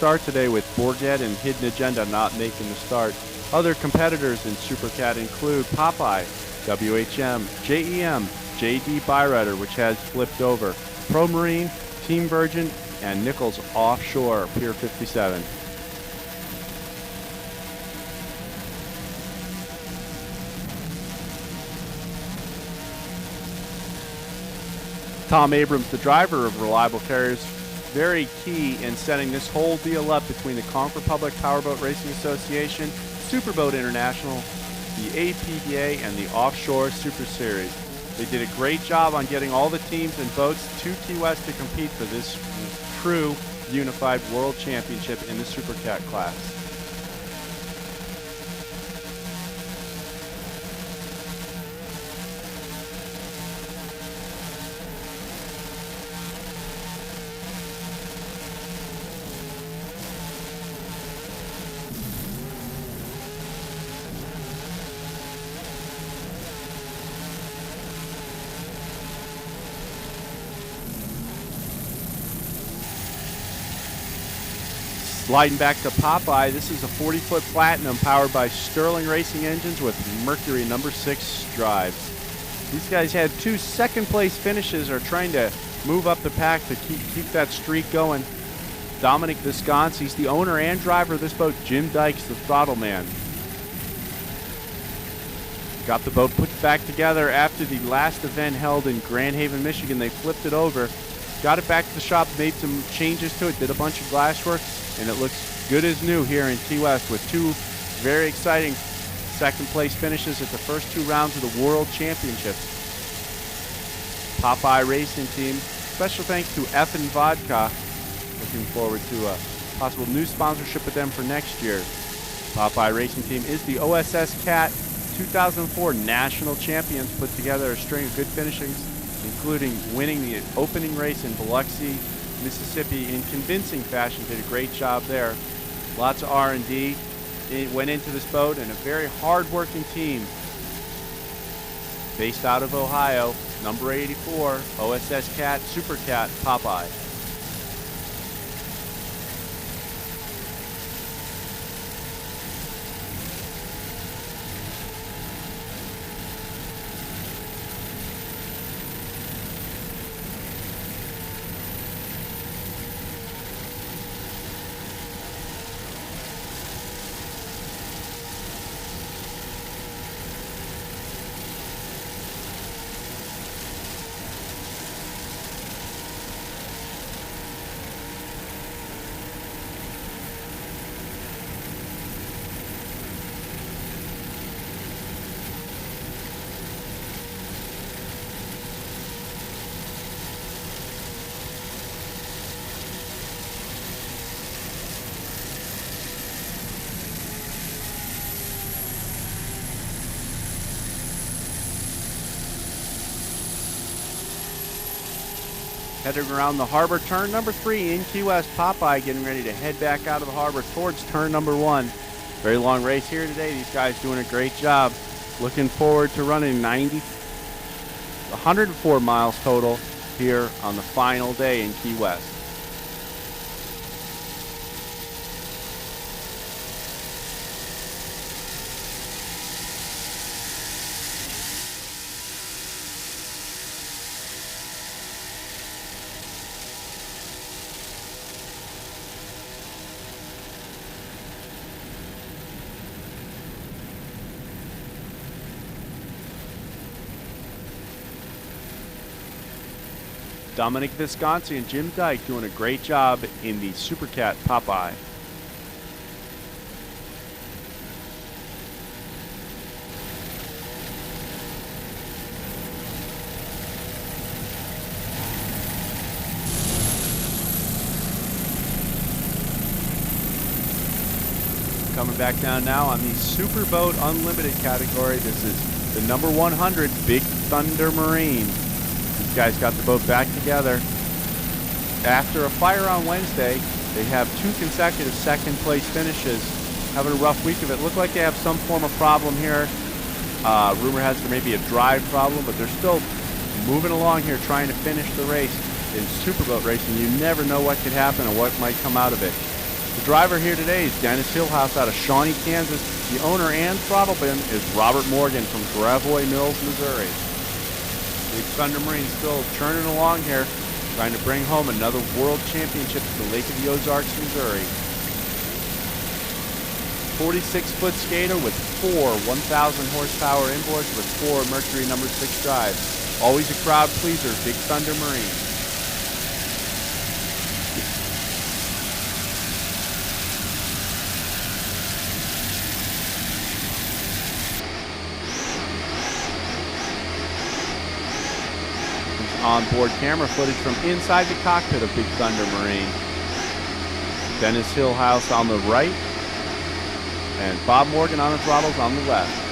start today with Borget and Hidden Agenda not making the start. Other competitors in Supercat include Popeye, WHM, JEM, JD Byrider, which has flipped over, Pro Marine, Team Virgin, and Nichols Offshore, Pier 57. Tom Abrams, the driver of Reliable Carriers, very key in setting this whole deal up between the Conch Republic Powerboat Racing Association, Superboat International, the APDA, and the Offshore Super Series. They did a great job on getting all the teams and boats to Key West to compete for this true unified world championship in the Supercat class. Sliding back to Popeye, this is a 40-foot Platinum powered by Sterling Racing engines with Mercury number 6 drives. These guys had 2 second-place finishes, are trying to move up the pack to keep that streak going. Dominic Visconsi's the owner and driver of this boat. Jim Dykes, the throttle man. Got the boat put back together after the last event held in Grand Haven, Michigan. They flipped it over, got it back to the shop, made some changes to it, did a bunch of glass work, and it looks good as new here in Key West with 2 very exciting second-place finishes at the first 2 rounds of the World Championships. Popeye Racing Team, special thanks to F&, looking forward to a possible new sponsorship with them for next year. Popeye Racing Team is the OSS Cat 2004 National Champions, put together a string of good finishings, including winning the opening race in Biloxi, Mississippi in convincing fashion. Did a great job there. Lots of R&D went into this boat, and a very hard-working team based out of Ohio, number 84, OSS Cat, Super Cat, Popeye. Heading around the harbor, turn number 3 in Key West. Popeye getting ready to head back out of the harbor towards turn number 1. Very long race here today. These guys doing a great job. Looking forward to running 104 miles total here on the final day in Key West. Dominic Visconsi and Jim Dyke doing a great job in the Supercat Popeye. Coming back down now on the Superboat Unlimited category. This is the number 100 Big Thunder Marine. These guys got the boat back together. After a fire on Wednesday, they have 2 consecutive second-place finishes. Having a rough week of it. Look like they have some form of problem here. Rumor has there may be a drive problem, but they're still moving along here trying to finish the race. In superboat racing, you never know what could happen and what might come out of it. The driver here today is Dennis Hillhouse out of Shawnee, Kansas. The owner and throttle bin is Robert Morgan from Gravois Mills, Missouri. Big Thunder Marine still churning along here, trying to bring home another world championship to the Lake of the Ozarks, Missouri. 46-foot skater with 4 1,000 horsepower inboards with 4 Mercury number 6 drives. Always a crowd pleaser, Big Thunder Marine. Onboard camera footage from inside the cockpit of Big Thunder Marine. Dennis Hillhouse on the right, and Bob Morgan on the throttles on the left.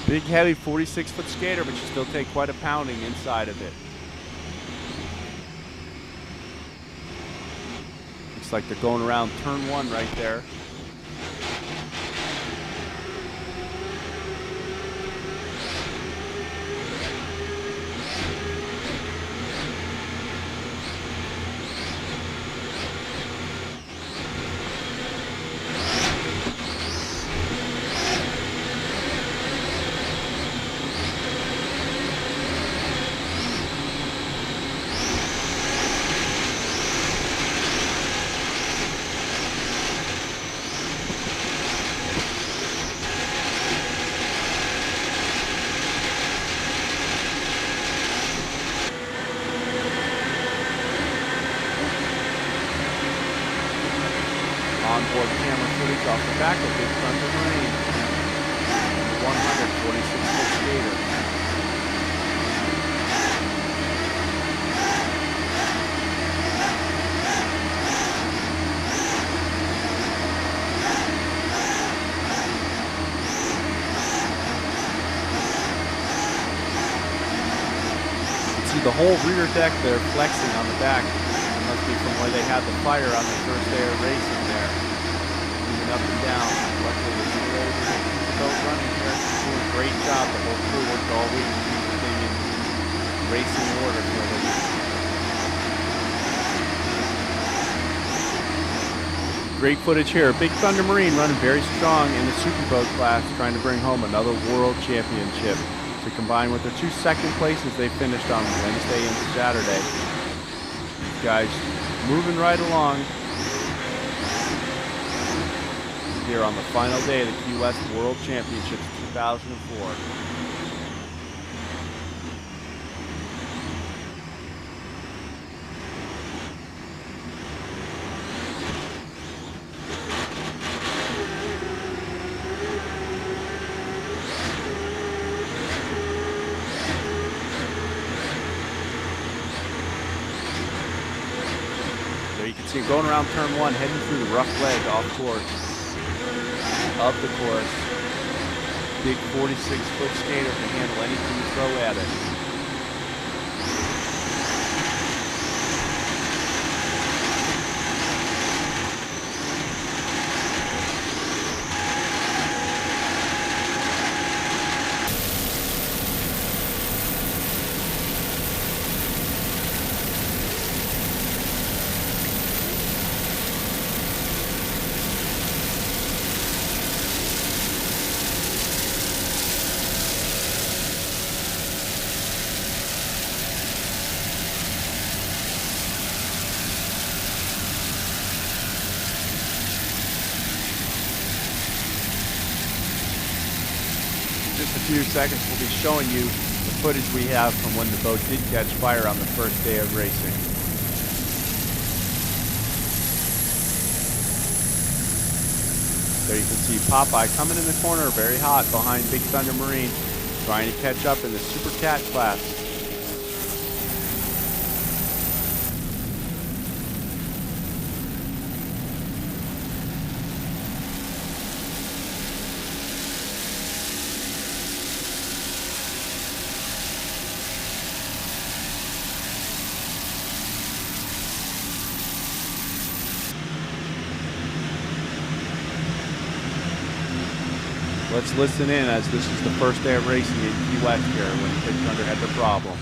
Big, heavy 46-foot skater, but you still take quite a pounding inside of it. Looks like they're going around turn 1 right there. Onboard camera footage off the back of Big Thunder Marine. 146-foot skater. You can see the whole rear deck there flexing on the back. It must be from where they had the fire on the first day of racing there. Moving up and down. Luckily, the simulators are going to keep the boat running here. Doing a great job. The whole crew worked all week to keep the thing in racing order for the Great footage here. Big Thunder Marine running very strong in the Superboat class, trying to bring home another world championship. To combine with the 2 second places they finished on Wednesday and Saturday. These guys moving right along here on the final day of the Key West World Championships 2004. There you can see going around turn 1, heading through the rough leg off course of the course. Big 46-foot skater can handle anything you throw at it. Just a few seconds, we'll be showing you the footage we have from when the boat did catch fire on the first day of racing. There you can see Popeye coming in the corner very hot behind Big Thunder Marine, trying to catch up in the Super Cat class. Let's listen in, as this is the first day of racing in Key West here when Big Thunder had the problem.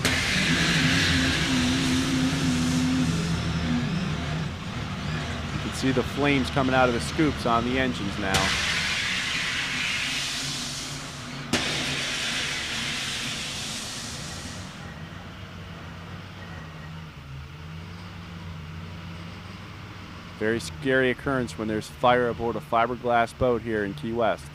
You can see the flames coming out of the scoops on the engines now. Very scary occurrence when there's fire aboard a fiberglass boat here in Key West.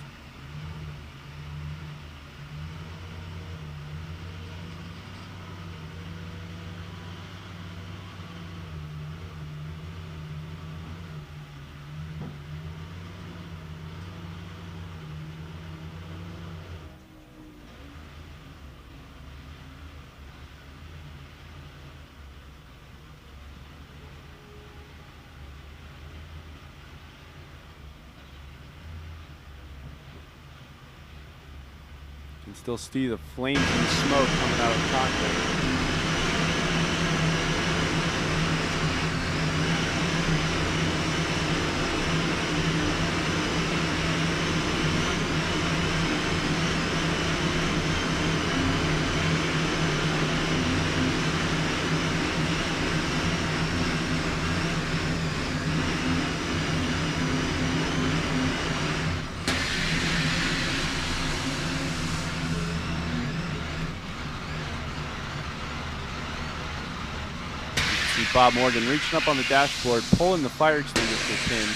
You can still see the flames and the smoke coming out of the cockpit. See Bob Morgan reaching up on the dashboard, pulling the fire extinguisher pins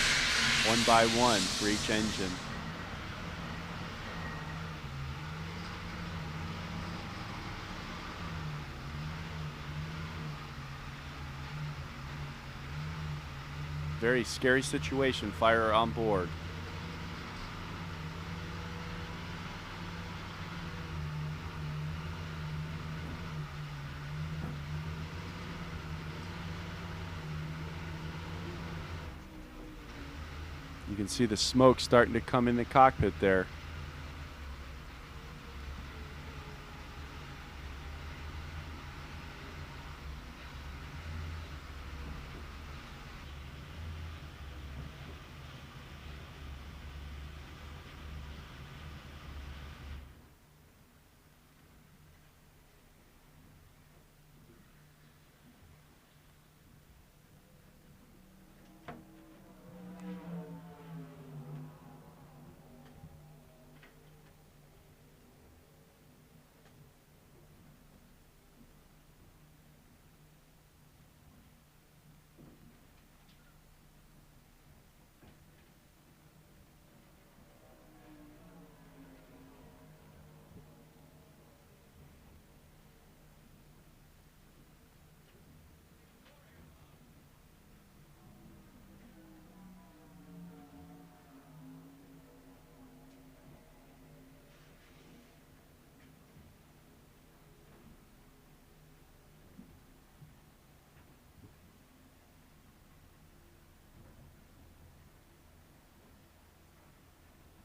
one by one for each engine. Very scary situation, fire on board. You can see the smoke starting to come in the cockpit there.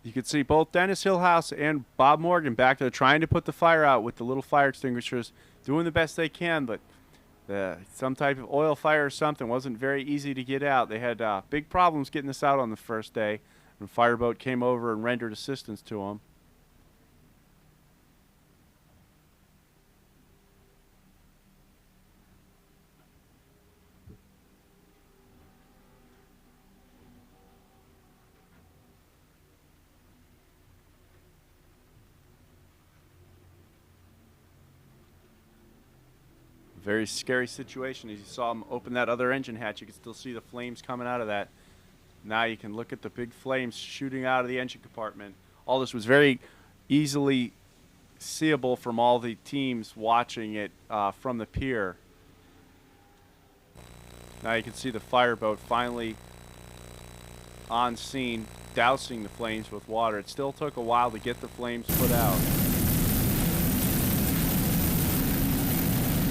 You can see both Dennis Hillhouse and Bob Morgan back there trying to put the fire out with the little fire extinguishers, doing the best they can, but some type of oil fire or something wasn't very easy to get out. They had big problems getting this out on the first day, and Fireboat came over and rendered assistance to them. Very scary situation. As you saw him open that other engine hatch, you can still see the flames coming out of that. Now you can look at the big flames shooting out of the engine compartment. All this was very easily seeable from all the teams watching it from the pier. Now you can see the fireboat finally on scene, dousing the flames with water. It still took a while to get the flames put out.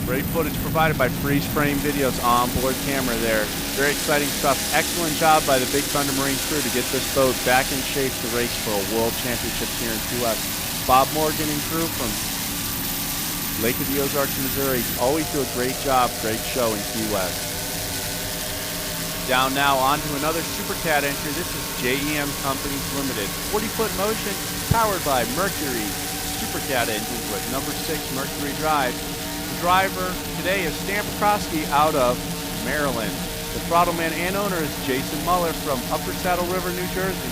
Great footage provided by Freeze Frame Videos onboard camera there. Very exciting stuff. Excellent job by the Big Thunder Marine crew to get this boat back in shape to race for a World Championships here in Key West. Bob Morgan and crew from Lake of the Ozarks, Missouri always do a great job, great show in Key West. down now onto another Super Cat entry. This is JEM Companies Limited. 40-foot motion powered by Mercury Super Cat engines with number 6 Mercury drive. The driver today is Stan Pekrosky out of Maryland. The throttle man and owner is Jason Muller from Upper Saddle River, New Jersey.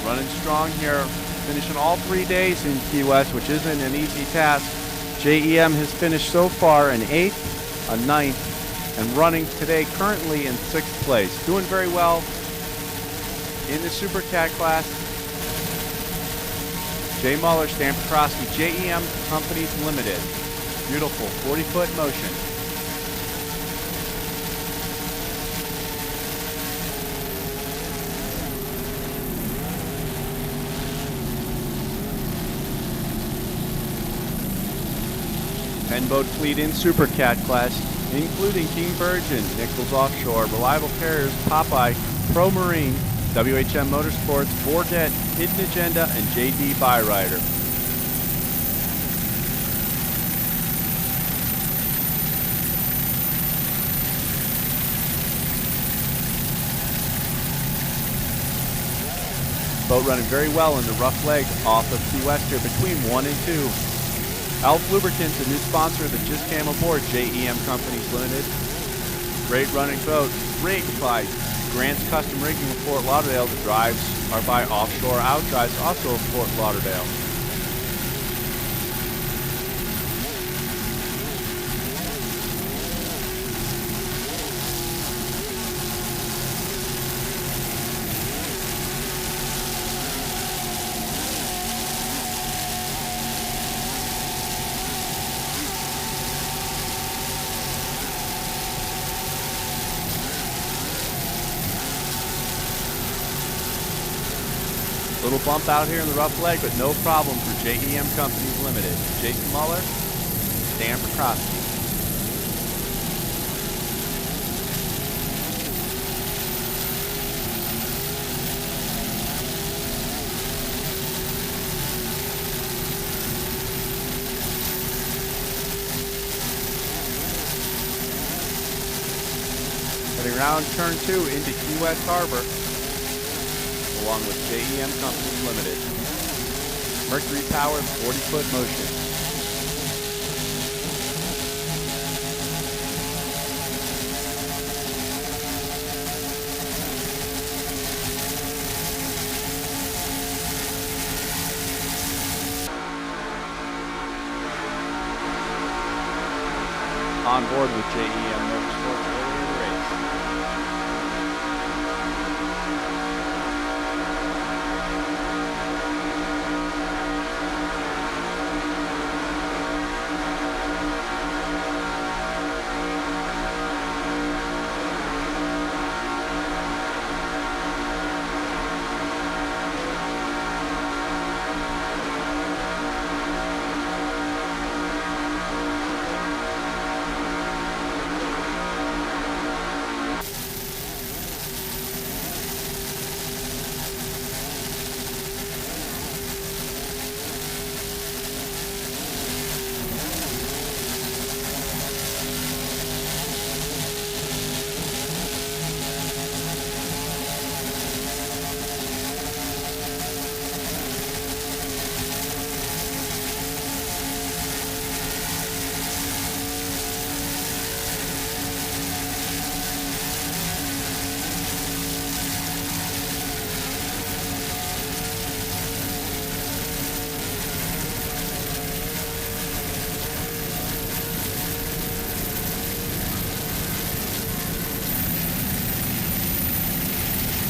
Running strong here, finishing all 3 days in Key West, which isn't an easy task. JEM has finished so far in 8th, a 9th, and running today currently in 6th place. Doing very well in the Super Cat class. Jay Muller, Stan Pekrosky, JEM Companies Limited. Beautiful 40-foot motion. Boat fleet in Super Cat class, including King Virgin, Nichols Offshore, Reliable Carriers, Popeye, Pro Marine, WHM Motorsports, Bordet, Hidden Agenda, and JD Byrider. Boat running very well in the rough leg off of Key West here between 1 and 2. Elf Lubricants, a new sponsor that just came aboard, JEM Companies Limited. Great running boat, rigged by Grant's Custom Rigging of Fort Lauderdale. The drives are by Offshore Outdrives, also of Fort Lauderdale. Little bump out here in the rough leg, but no problem for JEM Companies Limited. Jason Muller, Stan Pekrosky. Heading around turn 2 into Key West Harbor, along with JEM Companies Limited. Mercury powered 40-foot motion. On board with JEM Motorsports early in the race.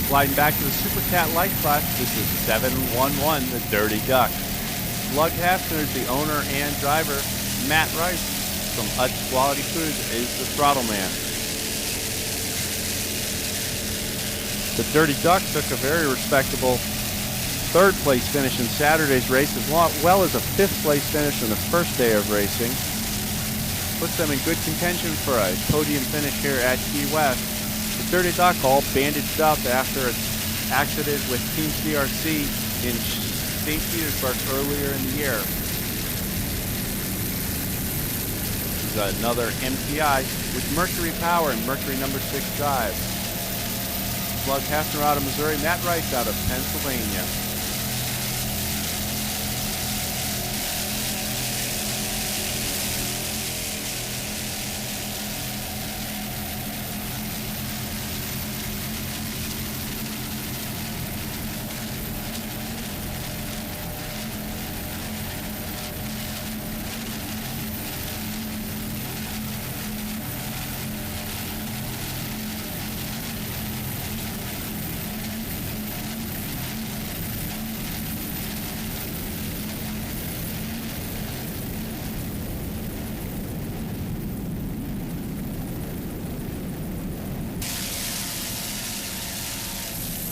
Sliding back to the Super Cat Light class, this is 711, the Dirty Duck. Lug Hafner is the owner and driver. Matt Rice from Hutch Quality Foods is the throttle man. The Dirty Duck took a very respectable 3rd place finish in Saturday's race, as well as a 5th place finish on the first day of racing. Puts them in good contention for a podium finish here at Key West. The Dirty Duck all bandaged up after an accident with Team CRC in St. Petersburg earlier in the year. another MPI with Mercury power and Mercury number 6 drive. Slug Hefner out of Missouri, Matt Rice out of Pennsylvania.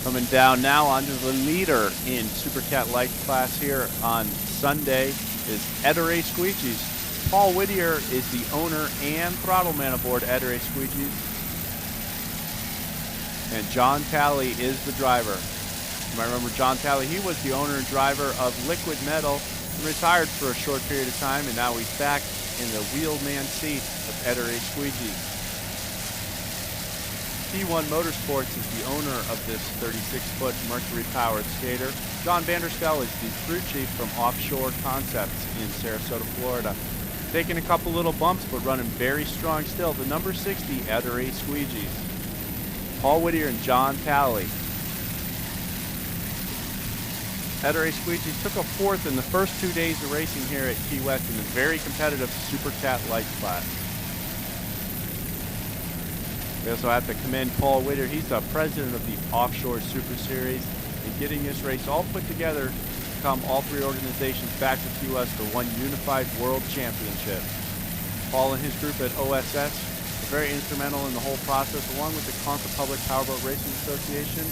Coming down now onto the leader in Supercat Light class here on Sunday is Ettore Squeegees. Paul Whittier is the owner and throttle man aboard Ettore Squeegees. And John Talley is the driver. You might remember John Talley, he was the owner and driver of Liquid Metal and retired for a short period of time, and now he's back in the wheelman seat of Ettore Squeegees. T1 Motorsports is the owner of this 36-foot Mercury-powered skater. John Vanderstel is the crew chief from Offshore Concepts in Sarasota, Florida. Taking a couple little bumps, but running very strong still. The number 60, Ettore Squeegees. Paul Whittier and John Talley. Ettore Squeegees took a fourth in the first 2 days of racing here at Key West in the very competitive Supercat Light class. We also have to commend Paul Whittier. He's the president of the Offshore Super Series in getting this race all put together to come all three organizations back to Key West for one unified world championship. Paul and his group at OSS were very instrumental in the whole process, along with the Concord Public Powerboat Racing Association